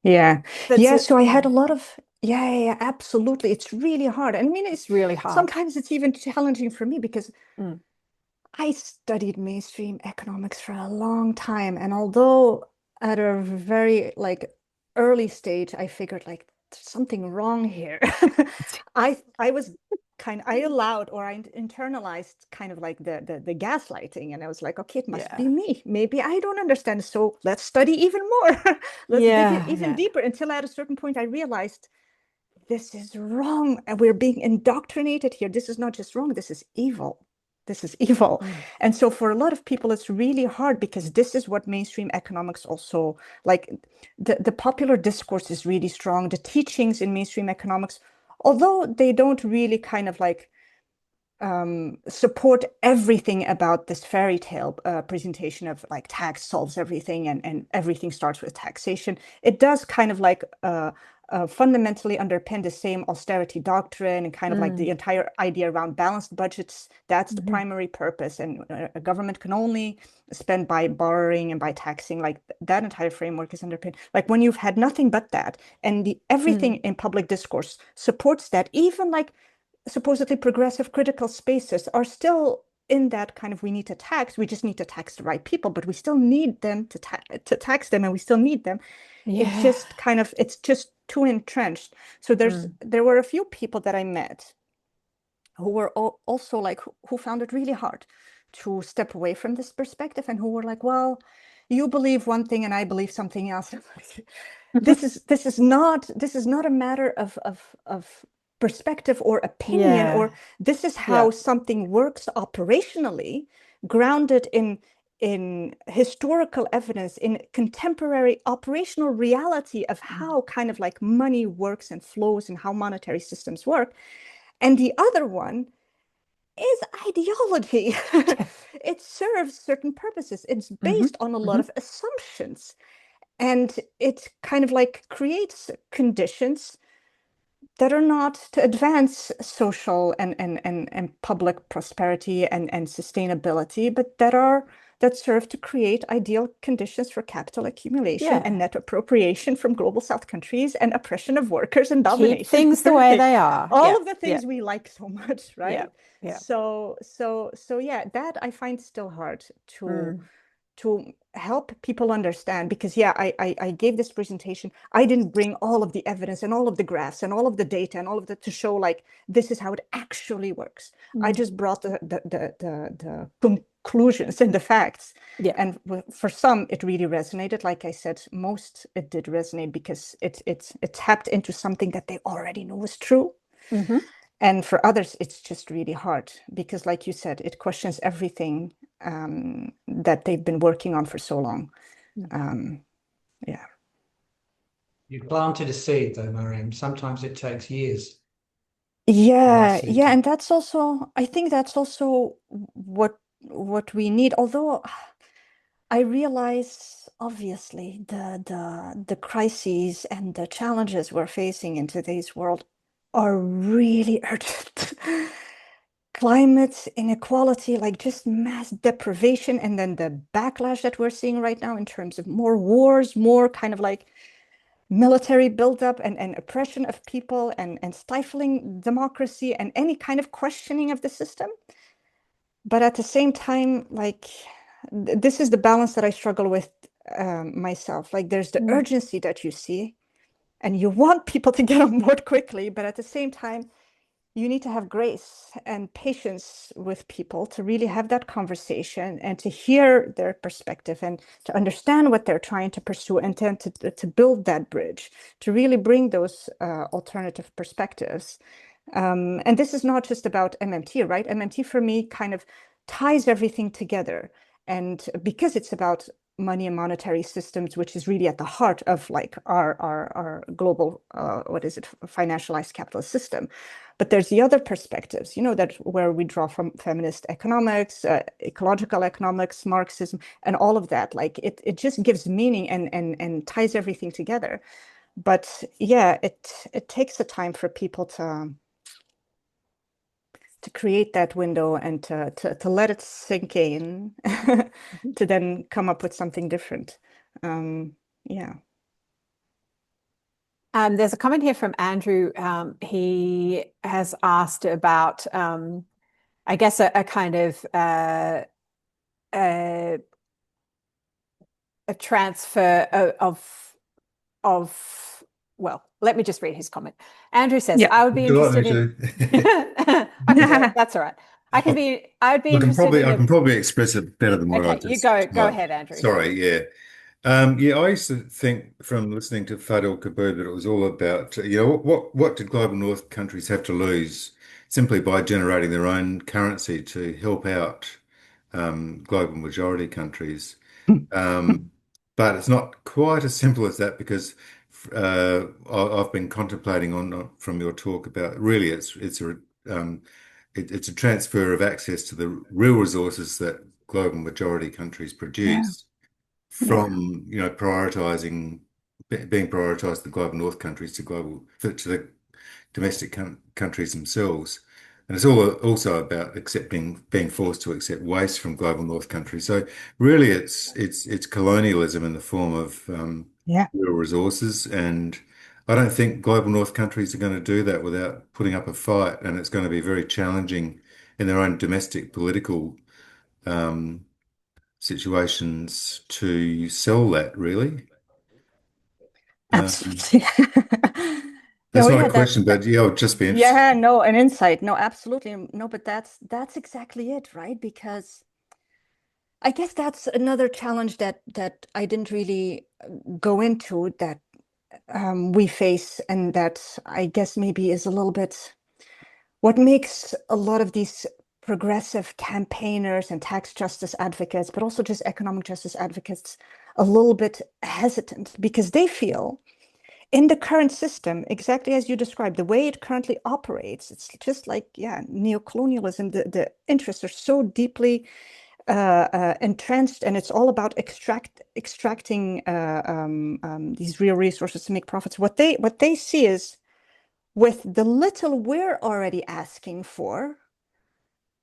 I had a lot of absolutely. It's really hard. I mean, it's really hard. Sometimes it's even challenging for me because I studied mainstream economics for a long time, and although at a very like early stage I figured like there's something wrong here, I allowed, or I internalized kind of like the gaslighting, and I was like, okay, it must be me. Maybe I don't understand. So let's study even more. Let's dig even deeper, until at a certain point I realized this is wrong and we're being indoctrinated here. This is not just wrong, this is evil. This is evil. And so for a lot of people, it's really hard, because this is what mainstream economics also, like the popular discourse is really strong. The teachings in mainstream economics, although they don't really kind of like support everything about this fairy tale presentation of like tax solves everything and everything starts with taxation, it does kind of like fundamentally underpin the same austerity doctrine and kind of like the entire idea around balanced budgets. That's the primary purpose, and a government can only spend by borrowing and by taxing. Like that entire framework is underpinned. Like when you've had nothing but that, and everything in public discourse supports that, even like supposedly progressive critical spaces are still in that kind of, we need to tax, we just need to tax the right people, but we still need them to tax them, and we still need them. It's just kind of, it's just too entrenched. So there were a few people that I met who were also like, who found it really hard to step away from this perspective, and who were like, well, you believe one thing and I believe something else. This is not a matter of perspective or opinion, or this is how something works operationally, grounded in historical evidence, in contemporary operational reality of how kind of like money works and flows and how monetary systems work. And the other one is ideology. It serves certain purposes. It's based on a lot of assumptions. And it kind of like creates conditions that are not to advance social and public prosperity and sustainability, but that serve to create ideal conditions for capital accumulation and net appropriation from global South countries and oppression of workers and domination. Keep things the way they are. All of the things we like so much, right? Yeah. So yeah, that I find still hard to help people understand, because I gave this presentation. I didn't bring all of the evidence and all of the graphs and all of the data and all of that to show like this is how it actually works. I just brought the conclusions and the facts. And for some it really resonated. Like I said, most it did resonate because it tapped into something that they already know is true. And for others, it's just really hard because, like you said, it questions everything that they've been working on for so long. You planted a seed, though, Maryam. Sometimes it takes years. And that's also, I think that's also what we need. Although I realize, obviously, the crises and the challenges we're facing in today's world are really urgent. Climate inequality, like just mass deprivation, and then the backlash that we're seeing right now in terms of more wars, more kind of like military buildup and oppression of people and stifling democracy and any kind of questioning of the system. But at the same time, like this is the balance that I struggle with myself. Like there's the urgency that you see and you want people to get on board quickly, but at the same time, you need to have grace and patience with people to really have that conversation and to hear their perspective and to understand what they're trying to pursue, and to build that bridge, to really bring those alternative perspectives. And this is not just about MMT, right? MMT for me kind of ties everything together. And because it's about money and monetary systems, which is really at the heart of like our global, financialized capitalist system. But there's the other perspectives, that where we draw from feminist economics, ecological economics, Marxism, and all of that. Like it just gives meaning and ties everything together. But yeah, it takes a time for people to create that window and to let it sink in, to then come up with something different. There's a comment here from Andrew. He has asked about, I guess, a kind of a transfer of well, let me just read his comment. Andrew says, I would be interested in... That's all right. I would be interested in... I can probably express it better than what I just... you go ahead, Andrew. Sorry, yeah. I used to think from listening to Fadel Kaboub that it was all about, what did global North countries have to lose simply by generating their own currency to help out global majority countries. But it's not quite as simple as that, because I've been contemplating from your talk about really it's a transfer of access to the real resources that global majority countries produce from prioritizing being prioritized the global North countries to the domestic countries themselves. And it's also about being forced to accept waste from global North countries. So really, it's colonialism in the form of real resources. And I don't think global North countries are going to do that without putting up a fight. And it's going to be very challenging in their own domestic political situations to sell that, really. Absolutely. That's not a question, but I'll just be interested. Yeah, no, an insight. No, absolutely. No, but that's exactly it, right? Because I guess that's another challenge that I didn't really go into, that we face, and that I guess maybe is a little bit what makes a lot of these progressive campaigners and tax justice advocates, but also just economic justice advocates, a little bit hesitant, because they feel in the current system, exactly as you described, the way it currently operates, it's just like, yeah, neocolonialism. The interests are so deeply entrenched, and it's all about extracting these real resources to make profits. What they see is, with the little we're already asking for,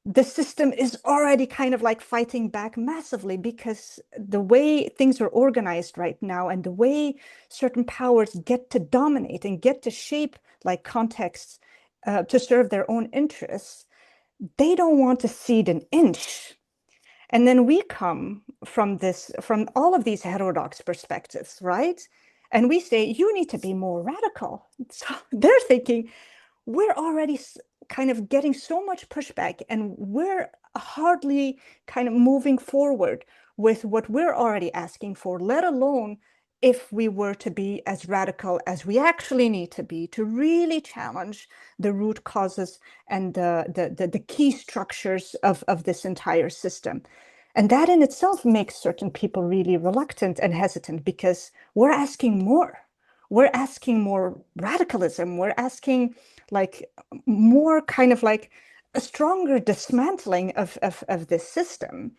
the system is already kind of like fighting back massively, because the way things are organized right now and the way certain powers get to dominate and get to shape like contexts to serve their own interests, they don't want to cede an inch. And then we come from all of these heterodox perspectives, right? And we say, you need to be more radical. So they're thinking, we're already kind of getting so much pushback, and we're hardly kind of moving forward with what we're already asking for, let alone if we were to be as radical as we actually need to be to really challenge the root causes and the key structures of this entire system. And that in itself makes certain people really reluctant and hesitant, because we're asking more. We're asking more radicalism. We're asking like more kind of like a stronger dismantling of this system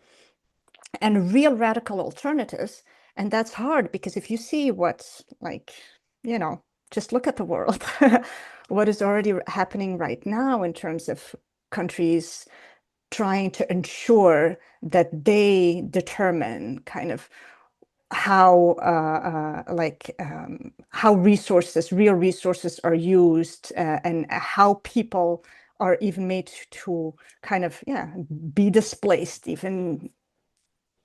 and real radical alternatives. And that's hard, because if you see what's like, just look at the world, what is already happening right now in terms of countries trying to ensure that they determine kind of how how real resources are used, and how people are even made to kind of be displaced, even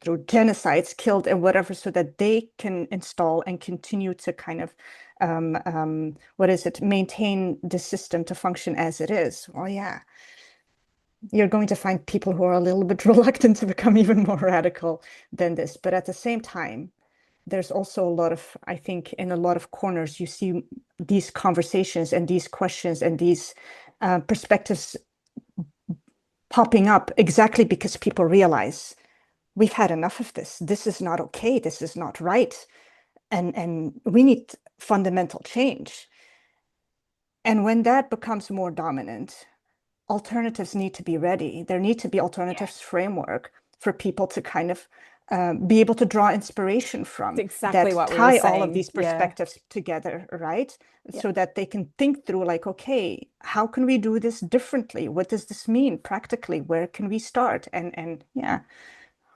through genocides, killed and whatever, so that they can install and continue to kind of maintain the system to function as it is. Well, yeah, you're going to find people who are a little bit reluctant to become even more radical than this. But at the same time, there's also a lot of, I think, in a lot of corners, you see these conversations and these questions and these perspectives popping up exactly because people realize we've had enough of this. This is not okay. This is not right. And we need fundamental change. And when that becomes more dominant, alternatives need to be ready. There need to be alternatives framework for people to kind of be able to draw inspiration from. That's exactly that what we tie were all of saying. these perspectives together, right? Yeah. So that they can think through like, okay, how can we do this differently? What does this mean practically? Where can we start? And yeah,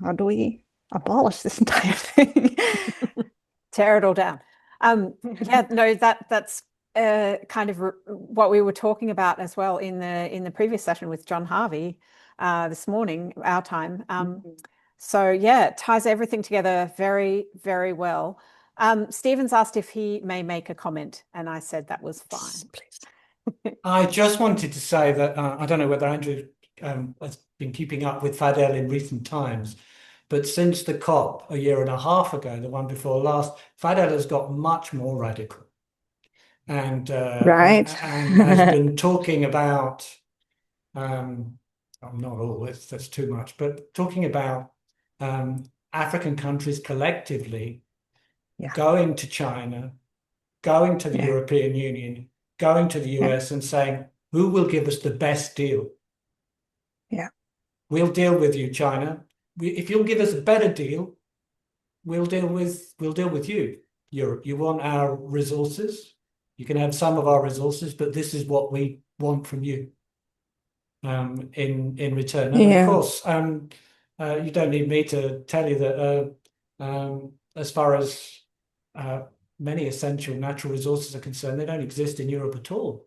how do we abolish this entire thing? Tear it all down. Yeah, no, that's kind of what we were talking about as well in the previous session with John Harvey this morning, our time. So yeah, it ties everything together very, very well. Stephen's asked if he may make a comment, and I said that was fine. Please. I just wanted to say that I don't know whether Andrew has been keeping up with Fadel in recent times, but since the COP a year and a half ago, the one before last, Fadel has got much more radical, and Right. and has been talking about not all, that's too much, but talking about African countries collectively going to China, going to the European Union, going to the US and saying, who will give us the best deal? Yeah. We'll deal with you, China. If you'll give us a better deal, we'll deal with you, Europe. You want our resources. You can have some of our resources, but this is what we want from you in return. And of course, you don't need me to tell you that as far as many essential natural resources are concerned, they don't exist in Europe at all.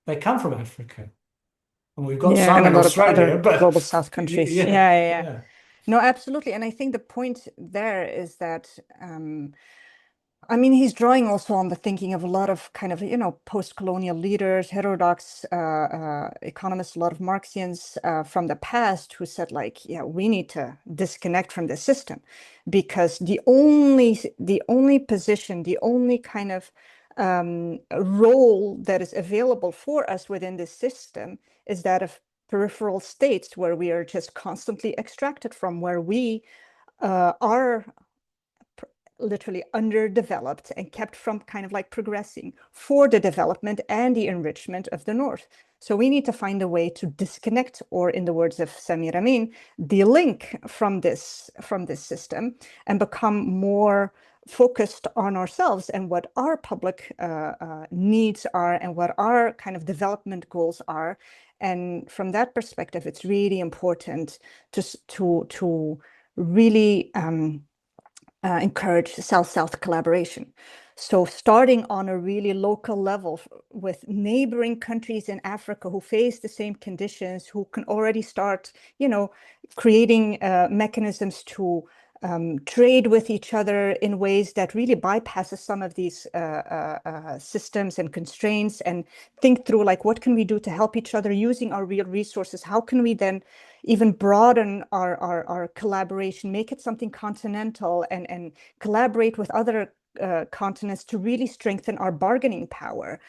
They come from Africa. And we've got some in Australia, but global South countries. Yeah. No, absolutely. And I think the point there is that I mean, he's drawing also on the thinking of a lot of kind of, post-colonial leaders, heterodox economists, a lot of Marxians from the past who said, like, yeah, we need to disconnect from the system, because the only position, the only kind of role that is available for us within this system is that of peripheral states, where we are just constantly extracted from, where we are literally underdeveloped and kept from kind of like progressing for the development and the enrichment of the North. So we need to find a way to disconnect, or in the words of Samir Amin, de-link from this system, and become more focused on ourselves and what our public needs are and what our kind of development goals are. And from that perspective, it's really important to really encourage South-South collaboration. So starting on a really local level with neighboring countries in Africa who face the same conditions, who can already start, creating mechanisms to trade with each other in ways that really bypasses some of these systems and constraints, and think through, like, what can we do to help each other using our real resources? How can we then even broaden our collaboration, make it something continental, and collaborate with other continents to really strengthen our bargaining power,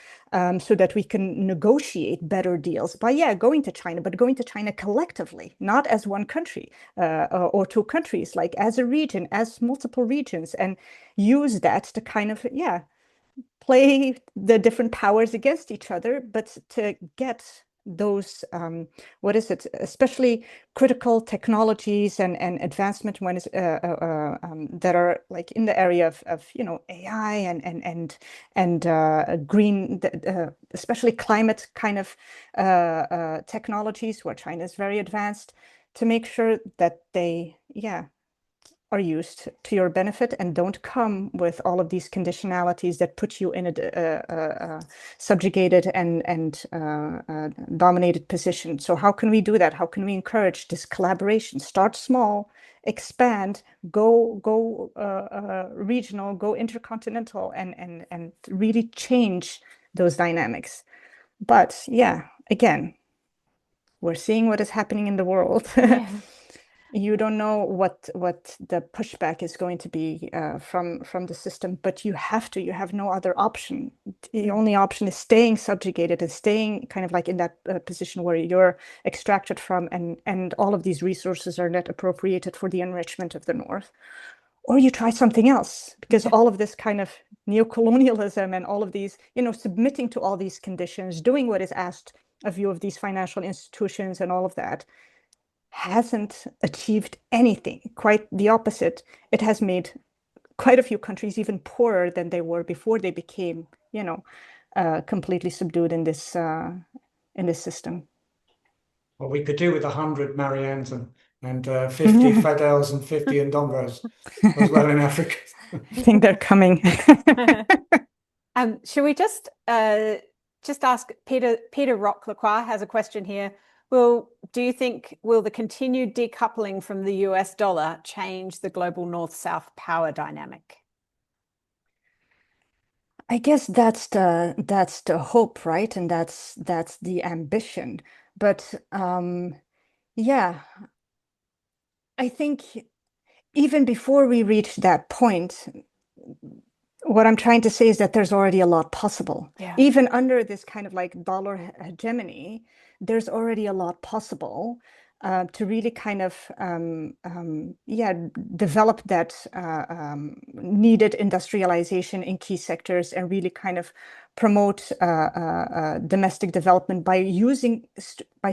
so that we can negotiate better deals by, going to China, but going to China collectively, not as one country or two countries, like as a region, as multiple regions, and use that to kind of, play the different powers against each other, but to get those, especially critical technologies and advancement when that are like in the area of AI and green, especially climate kind of technologies, where China is very advanced, to make sure that they are used to your benefit and don't come with all of these conditionalities that put you in a subjugated and dominated position. So how can we do that? How can we encourage this collaboration? Start small, expand, go regional, go intercontinental, and really change those dynamics. But again, we're seeing what is happening in the world. Yeah. You don't know what the pushback is going to be from the system, but you have no other option. The only option is staying subjugated and staying kind of like in that position where you're extracted from, and all of these resources are not appropriated for the enrichment of the North. Or you try something else, because all of this kind of neocolonialism and all of these, submitting to all these conditions, doing what is asked of you of these financial institutions and all of that, hasn't achieved anything. Quite the opposite. It has made quite a few countries even poorer than they were before they became, completely subdued in this system. Well, we could do with 100 Mariannes and 50 Fadels and 50 Ndongos as well in Africa. I think they're coming. Should we just ask Peter Rock-Lacroix has a question here. Do you think the continued decoupling from the US dollar change the global North-South power dynamic? I guess that's the hope, right? And that's the ambition. But I think even before we reach that point, what I'm trying to say is that there's already a lot possible. Yeah. Even under this kind of like dollar hegemony, there's already a lot possible to really kind of develop that needed industrialization in key sectors, and really kind of promote domestic development by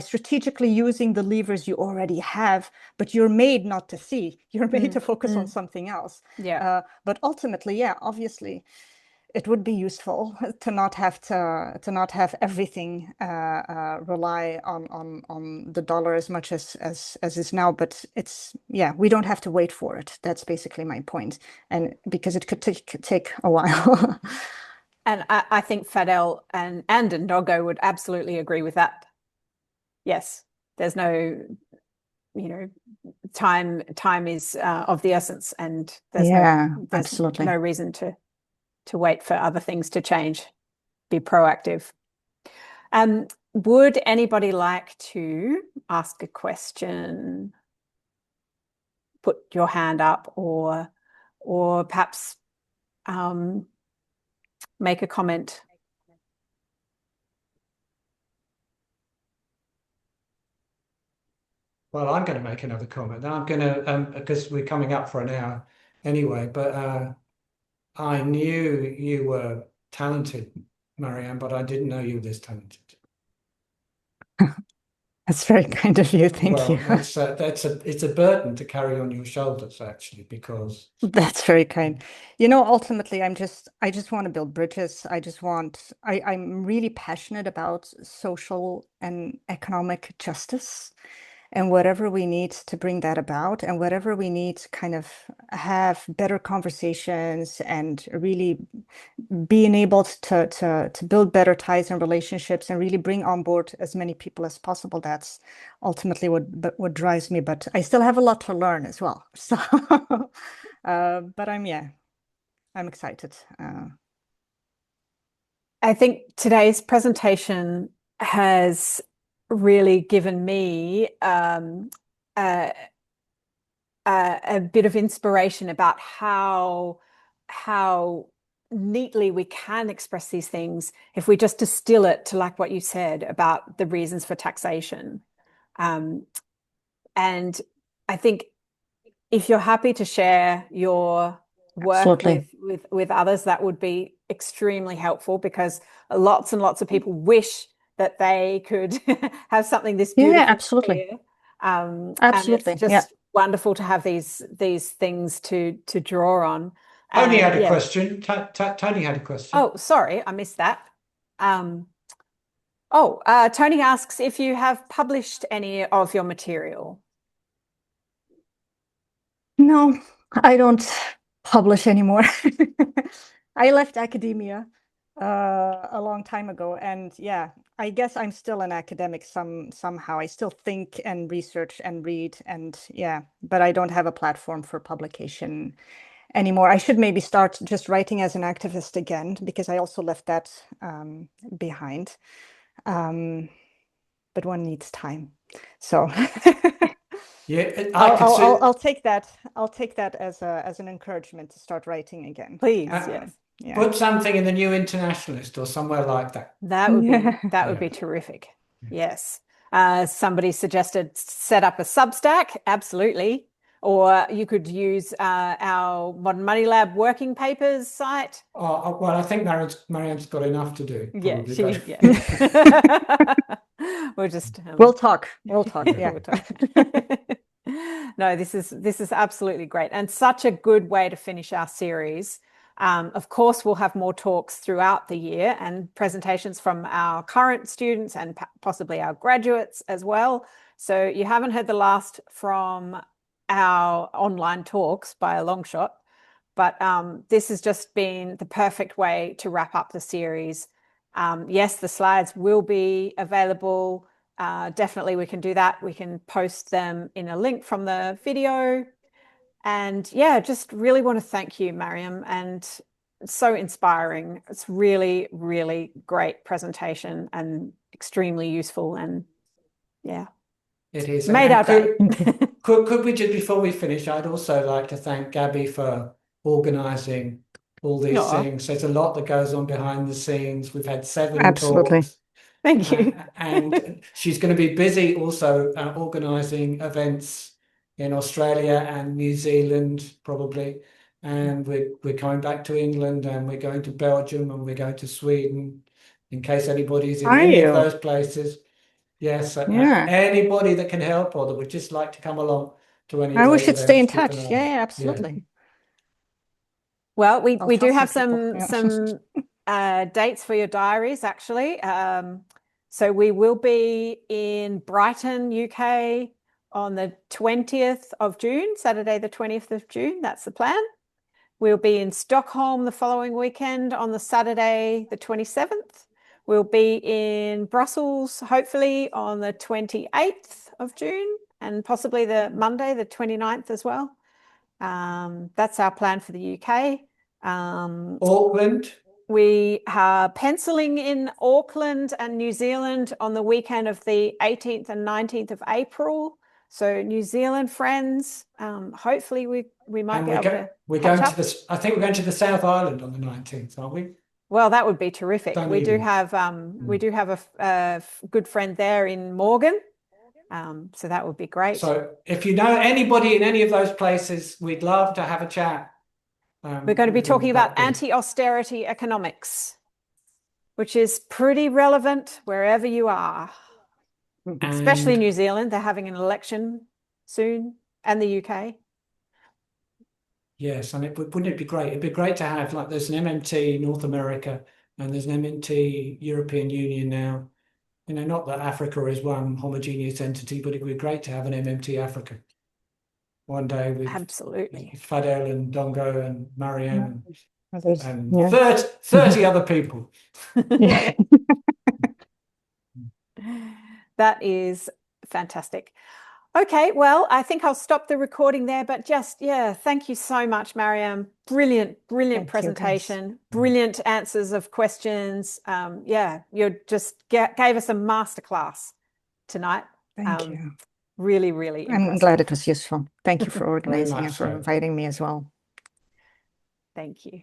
strategically using the levers you already have, but you're made not to see. You're made to focus on something else. Yeah. But ultimately, obviously, it would be useful to not have everything rely on the dollar as much as is now. But it's we don't have to wait for it. That's basically my point, and because it could take a while. And I think Fadel and Ndongo would absolutely agree with that. Yes, there's no, time is of the essence, and there's absolutely no reason to wait for other things to change. Be proactive. Would anybody like to ask a question? Put your hand up, or perhaps make a comment. Well, I'm going to make another comment. I'm going to, because we're coming up for an hour anyway, but I knew you were talented, Maryam, but I didn't know you were this talented. That's very kind of you. Thank you. Well, it's a burden to carry on your shoulders, actually, because That's very kind. Ultimately, I just want to build bridges. I'm really passionate about social and economic justice, and whatever we need to bring that about, and whatever we need to kind of have better conversations and really being able to build better ties and relationships and really bring on board as many people as possible. That's ultimately what drives me, but I still have a lot to learn as well. So, but I'm excited. I think today's presentation has really given me a bit of inspiration about how neatly we can express these things if we just distill it to, like what you said about the reasons for taxation. And I think if you're happy to share your work with others, that would be extremely helpful, because lots and lots of people wish that they could have something this beautiful. Yeah, absolutely. Here. Absolutely. And it's just wonderful to have these things to draw on. Tony had a question. Tony had a question. Oh, sorry, I missed that. Tony asks if you have published any of your material. No, I don't publish anymore. I left academia a long time ago, and I guess I'm still an academic somehow. I still think and research and read, and but I don't have a platform for publication anymore. I should maybe start just writing as an activist again, because I also left that behind. But one needs time, so. Yeah, I'll take that. I'll take that as an encouragement to start writing again. Please, yes. Yeah. Put something in the New Internationalist or somewhere like that. That would be terrific. Yes. Somebody suggested set up a Substack. Absolutely. Or you could use our Modern Money Lab working papers site. Oh, well, I think Maryam's got enough to do. Probably, We'll just we'll talk. Yeah. We'll talk. No, this is absolutely great, and such a good way to finish our series. Of course, we'll have more talks throughout the year and presentations from our current students and possibly our graduates as well. So you haven't heard the last from our online talks by a long shot, but this has just been the perfect way to wrap up the series. Yes, the slides will be available. Definitely we can do that. We can post them in a link from the video. And just really want to thank you, Maryam, and it's so inspiring. It's really, really great presentation and extremely useful, and it is. Made our day. Could we just, before we finish, I'd also like to thank Gabby for organising all these things. There's a lot that goes on behind the scenes. We've had 7 talks. Thank you. And she's going to be busy also organising events in Australia and New Zealand, probably. And we're coming back to England, and we're going to Belgium, and we're going to Sweden, in case anybody's in any of those places. Yes, anybody that can help or that would just like to come along to any of those we should stay in events, touch. Yeah, absolutely. Well, we do have some dates for your diaries, actually. So we will be in Brighton, UK on the 20th of June, Saturday the 20th of June. That's the plan. We'll be in Stockholm the following weekend on the Saturday the 27th. We'll be in Brussels, hopefully, on the 28th of June, and possibly the Monday, the 29th as well. That's our plan for the UK. Auckland. We are penciling in Auckland and New Zealand on the weekend of the 18th and 19th of April. So New Zealand friends, hopefully we might be able to catch up. I think we're going to the South Island on the 19th, aren't we? Well, that would be terrific. Don't We do even. have a good friend there in Morgan. So that would be great. So if you know anybody in any of those places, we'd love to have a chat. We're going to be talking about anti-austerity economics, which is pretty relevant wherever you are, especially New Zealand. They're having an election soon, and the UK. Yes, and wouldn't it be great? It'd be great to have, like, there's an MMT North America and there's an MMT European Union now. You know, not that Africa is one homogeneous entity, but it would be great to have an MMT Africa one day with absolutely Fadel and Dongo and Maryam and Yeah. 30 other people. Yeah. That is fantastic. Okay, well, I think I'll stop the recording there, but just, yeah, thank you so much, Maryam. Brilliant presentation, brilliant answers of questions. Yeah, you just gave us a masterclass tonight. Thank you. Really, really impressive. I'm glad it was useful. Thank you for organizing and for inviting me as well. Thank you.